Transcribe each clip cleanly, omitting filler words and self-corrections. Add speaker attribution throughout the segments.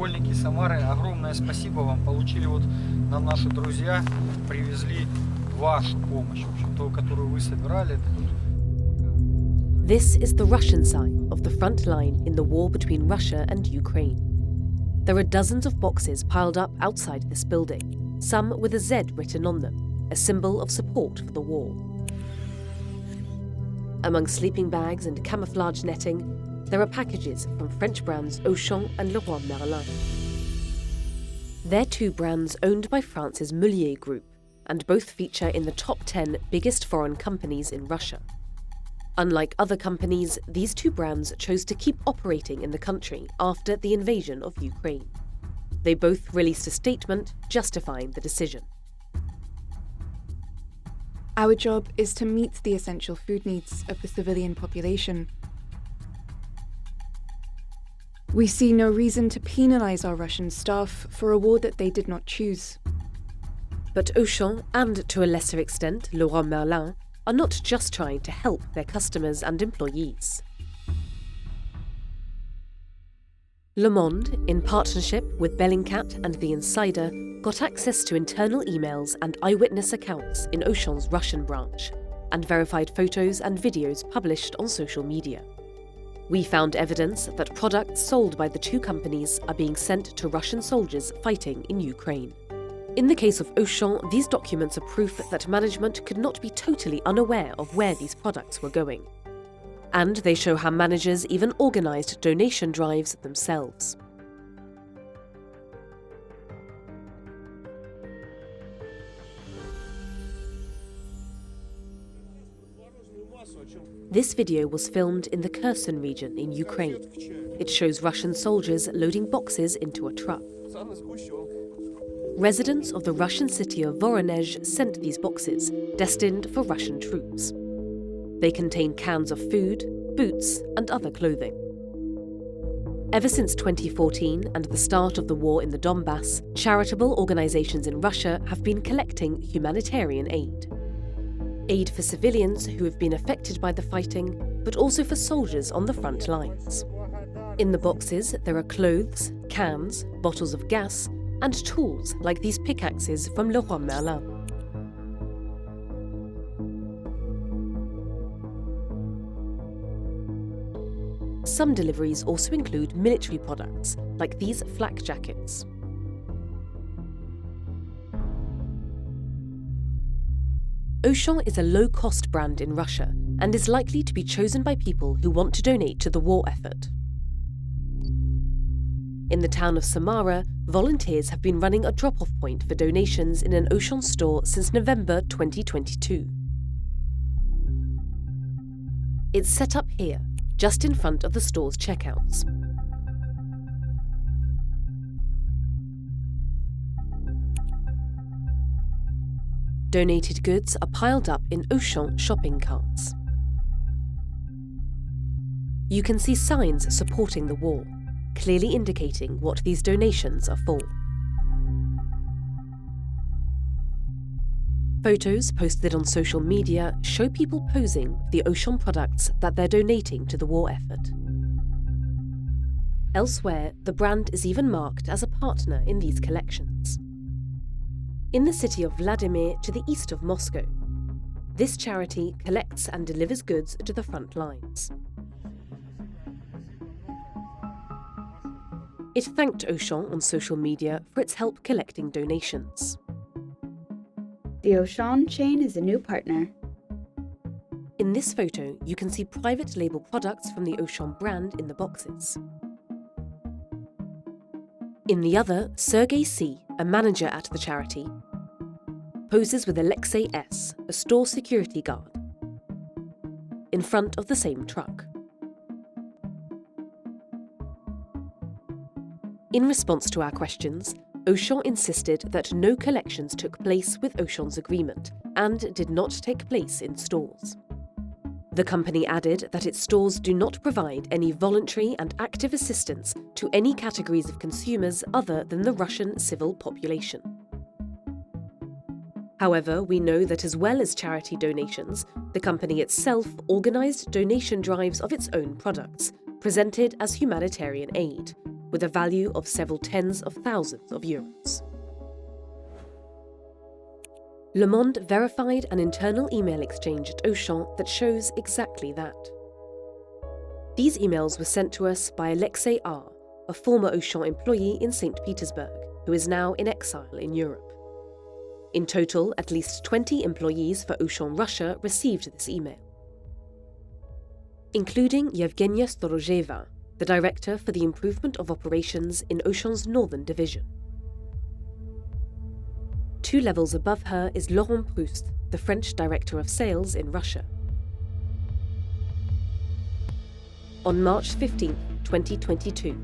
Speaker 1: школьники Самары, огромное спасибо вам. Получили вот нам наши друзья, привезли вашу помощь, в общем, ту, которую вы собирали.
Speaker 2: This is the Russian side of the front line in the war between Russia and Ukraine. There are dozens of boxes piled up outside this building, some with a Z written on them, a symbol of support for the war. Among sleeping bags and camouflage netting, there are packages from French brands Auchan and Leroy Merlin. They're two brands owned by France's Mullier Group, and both feature in the top 10 biggest foreign companies in Russia. Unlike other companies, these two brands chose to keep operating in the country after the invasion of Ukraine. They both released a statement justifying the decision.
Speaker 3: Our job is to meet the essential food needs of the civilian population. We see no reason to penalise our Russian staff for a war that they did not choose.
Speaker 2: But Auchan, and to a lesser extent Leroy Merlin, are not just trying to help their customers and employees. Le Monde, in partnership with Bellingcat and The Insider, got access to internal emails and eyewitness accounts in Auchan's Russian branch, and verified photos and videos published on social media. We found evidence that products sold by the two companies are being sent to Russian soldiers fighting in Ukraine. In the case of Auchan, these documents are proof that management could not be totally unaware of where these products were going. And they show how managers even organised donation drives themselves. This video was filmed in the Kherson region in Ukraine. It shows Russian soldiers loading boxes into a truck. Residents of the Russian city of Voronezh sent these boxes, destined for Russian troops. They contain cans of food, boots, and other clothing. Ever since 2014 and the start of the war in the Donbass, charitable organisations in Russia have been collecting humanitarian aid. Aid for civilians who have been affected by the fighting, but also for soldiers on the front lines. In the boxes, there are clothes, cans, bottles of gas, and tools like these pickaxes from Leroy Merlin. Some deliveries also include military products, like these flak jackets. Auchan is a low-cost brand in Russia and is likely to be chosen by people who want to donate to the war effort. In the town of Samara, volunteers have been running a drop-off point for donations in an Auchan store since November 2022. It's set up here, just in front of the store's checkouts. Donated goods are piled up in Auchan shopping carts. You can see signs supporting the war, clearly indicating what these donations are for. Photos posted on social media show people posing with the Auchan products that they're donating to the war effort. Elsewhere, the brand is even marked as a partner in these collections. In the city of Vladimir, to the east of Moscow, this charity collects and delivers goods to the front lines. It thanked Auchan on social media for its help collecting donations.
Speaker 4: The Auchan chain is a new partner.
Speaker 2: In this photo, you can see private label products from the Auchan brand in the boxes. In the other, Sergei C., a manager at the charity, poses with Alexei S., a store security guard, in front of the same truck. In response to our questions, Auchan insisted that no collections took place with Auchan's agreement and did not take place in stores. The company added that its stores do not provide any voluntary and active assistance to any categories of consumers other than the Russian civil population. However, we know that as well as charity donations, the company itself organised donation drives of its own products, presented as humanitarian aid, with a value of several tens of thousands of euros. Le Monde verified an internal email exchange at Auchan that shows exactly that. These emails were sent to us by Alexei R., a former Auchan employee in St. Petersburg, who is now in exile in Europe. In total, at least 20 employees for Auchan Russia received this email, including Yevgenia Storozheva, the director for the improvement of operations in Auchan's northern division. 2 levels above her is Laurent Proust, the French director of sales in Russia. On March 15, 2022,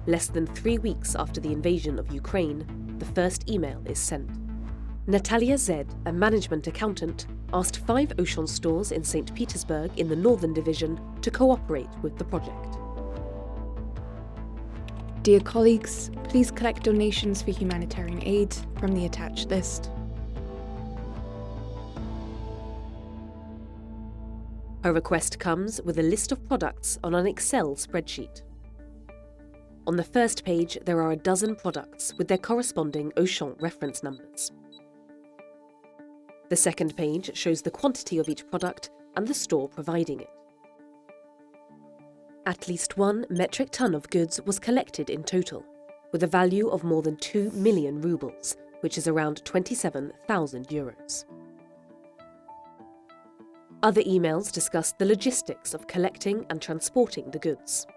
Speaker 2: less than 3 weeks after the invasion of Ukraine, the first email is sent. Natalia Z., a management accountant, asked 5 Auchan stores in St. Petersburg in the northern division to cooperate with the project.
Speaker 3: Dear colleagues, please collect donations for humanitarian aid from the attached list.
Speaker 2: Her request comes with a list of products on an Excel spreadsheet. On the first page, there are a dozen products with their corresponding Auchan reference numbers. The second page shows the quantity of each product and the store providing it. At least 1 metric ton of goods was collected in total, with a value of more than 2 million rubles, which is around 27,000 euros. Other emails discuss the logistics of collecting and transporting the goods.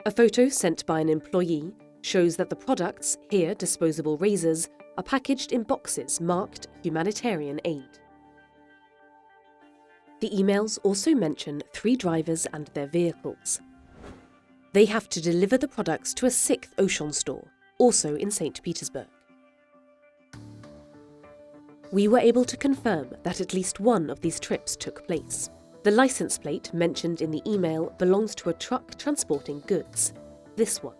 Speaker 2: A photo sent by an employee shows that the products, here disposable razors, are packaged in boxes marked humanitarian aid. The emails also mention 3 drivers and their vehicles. They have to deliver the products to a 6th Auchan store, also in St. Petersburg. We were able to confirm that at least one of these trips took place. The license plate mentioned in the email belongs to a truck transporting goods, this one.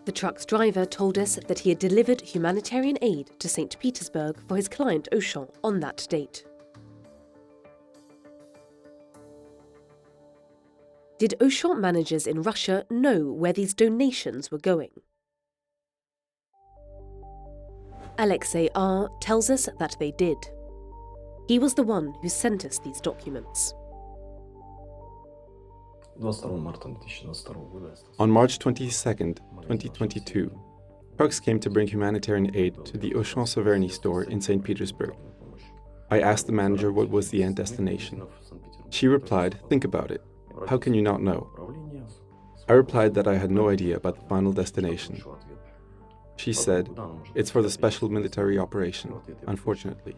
Speaker 2: The truck's driver told us that he had delivered humanitarian aid to St. Petersburg for his client Auchan on that date. Did Auchan managers in Russia know where these donations were going? Alexei R. tells us that they did. He was the one who sent us these documents.
Speaker 5: On March 22nd, 2022, trucks came to bring humanitarian aid to the Auchan Sovereigny store in St. Petersburg. I asked the manager what was the end destination. She replied, "Think about it. How can you not know?" I replied that I had no idea about the final destination. She said, "It's for the special military operation, unfortunately."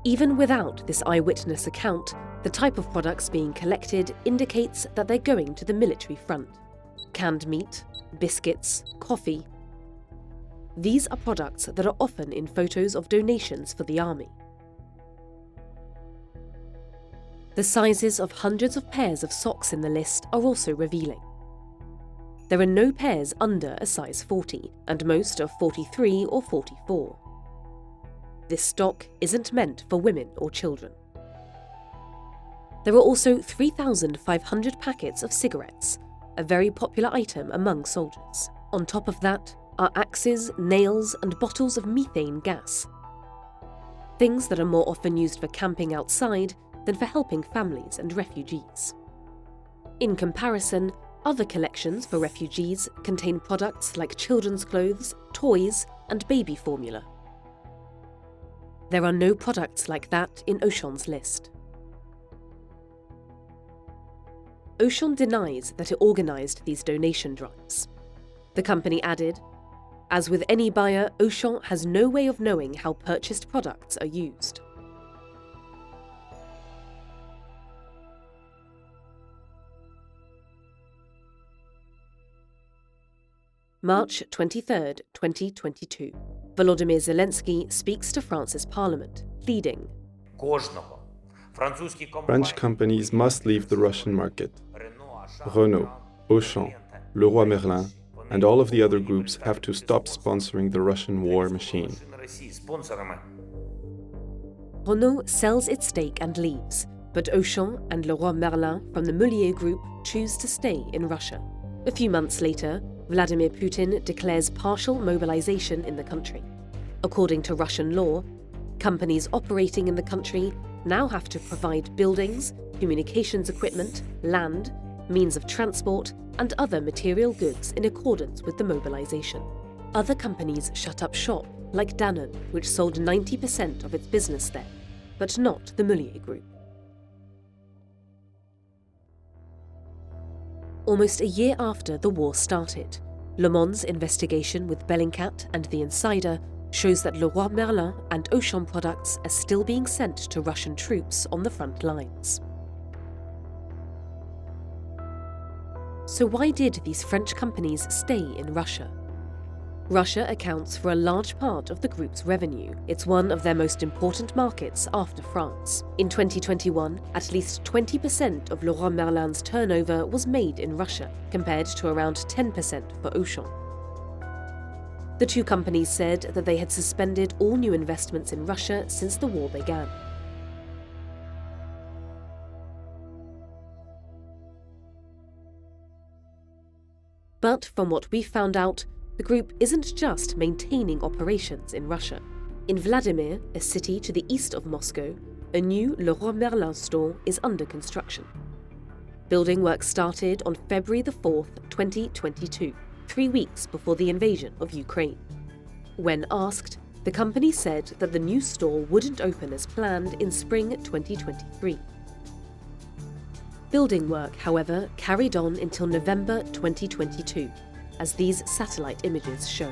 Speaker 2: Even without this eyewitness account, the type of products being collected indicates that they're going to the military front. Canned meat, biscuits, coffee. These are products that are often in photos of donations for the army. The sizes of hundreds of pairs of socks in the list are also revealing. There are no pairs under a size 40, and most are 43 or 44. This stock isn't meant for women or children. There are also 3,500 packets of cigarettes, a very popular item among soldiers. On top of that are axes, nails, and bottles of methane gas. Things that are more often used for camping outside than for helping families and refugees. In comparison, other collections for refugees contain products like children's clothes, toys, and baby formula. There are no products like that in Auchan's list. Auchan denies that it organised these donation drives. The company added, "As with any buyer, Auchan has no way of knowing how purchased products are used." March 23, 2022. Volodymyr Zelensky speaks to France's parliament, pleading,
Speaker 5: French companies must leave the Russian market. Renault, Auchan, Leroy Merlin, and all of the other groups have to stop sponsoring the Russian war machine.
Speaker 2: Renault sells its stake and leaves, but Auchan and Leroy Merlin from the Mullier Group choose to stay in Russia. A few months later, Vladimir Putin declares partial mobilization in the country. According to Russian law, companies operating in the country now have to provide buildings, communications equipment, land, means of transport, and other material goods in accordance with the mobilization. Other companies shut up shop, like Danone, which sold 90% of its business there, but not the Mullier Group. Almost a year after the war started, Le Monde's investigation with Bellingcat and The Insider shows that Leroy Merlin and Auchan products are still being sent to Russian troops on the front lines. So why did these French companies stay in Russia? Russia accounts for a large part of the group's revenue. It's one of their most important markets after France. In 2021, at least 20% of Leroy Merlin's turnover was made in Russia, compared to around 10% for Auchan. The two companies said that they had suspended all new investments in Russia since the war began. But from what we found out, the group isn't just maintaining operations in Russia. In Vladimir, a city to the east of Moscow, a new Leroy Merlin store is under construction. Building work started on February 4, 2022, 3 weeks before the invasion of Ukraine. When asked, the company said that the new store wouldn't open as planned in spring 2023. Building work, however, carried on until November 2022, as these satellite images show.